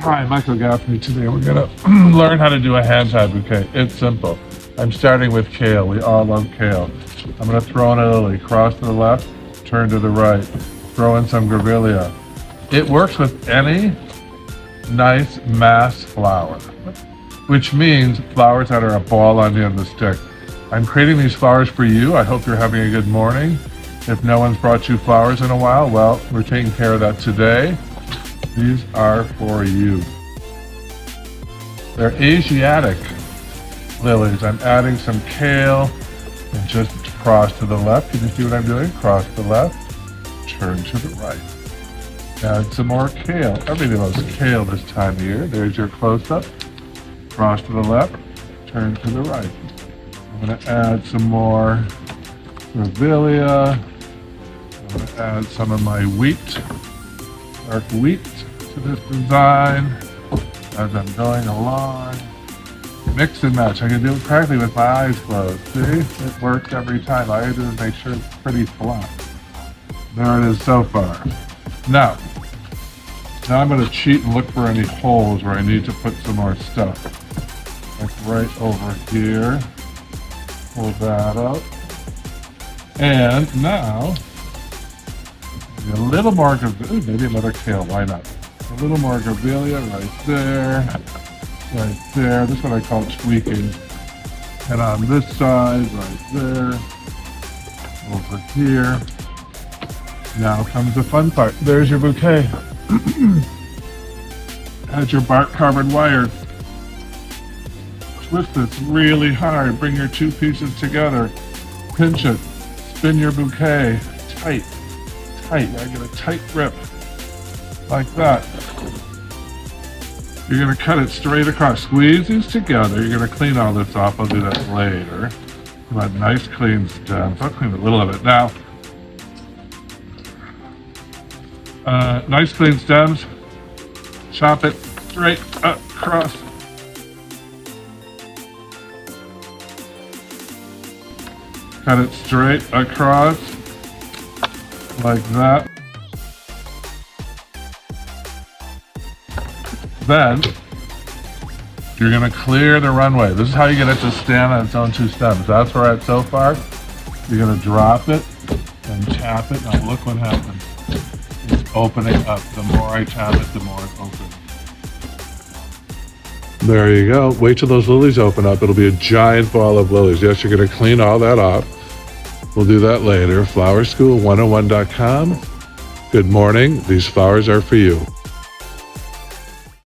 Hi, Michael Gaffney. Today we're gonna learn how to do a hand-tied bouquet. It's simple. I'm starting with kale. We all love kale. I'm gonna throw in a lily, cross to the left, turn to the right, throw in some grevillea. It works with any nice mass flower, which means flowers that are a ball on the end of the stick. I'm creating these flowers for you. I hope you're having a good morning. If no one's brought you flowers in a while, well, we're taking care of that today. These are for you. They're Asiatic lilies. I'm adding some kale and just cross to the left. Can you see what I'm doing? Cross to the left, turn to the right. Add some more kale. Everybody loves kale this time of year. There's your close-up. Cross to the left, turn to the right. I'm going to add some more grevillea. I'm going to add some of my wheat, dark wheat, to this design as I'm going along. Mix and match. I can do it practically with my eyes closed. See? It works every time. All I do is make sure it's pretty flat. There it is so far. Now I'm going to cheat and look for any holes where I need to put some more stuff. Like right over here. Pull that up. And now, maybe a little more, maybe another kale, why not? A little more grevillea right there, right there. This is what I call tweaking. And on this side, right there, over here. Now comes the fun part. There's your bouquet. Has your bark covered wire. Twist this really hard. Bring your two pieces together. Pinch it. Spin your bouquet. Tight. Tight. I get a tight grip. Like that. You're going to cut it straight across. Squeeze these together. You're going to clean all this off. I'll do that later. But nice clean stems. I'll clean a little of it now. Nice clean stems. Chop it straight across. Cut it straight across like that. Then you're going to clear the runway. This is how you get it to stand on its own two stems. That's where we're at so far. You're going to drop it and tap it. Now look what happens. It's opening up. The more I tap it, the more it opens. There you go. Wait till those lilies open up. It'll be a giant ball of lilies. Yes, you're going to clean all that off. We'll do that later. Flowerschool101.com. Good morning. These flowers are for you.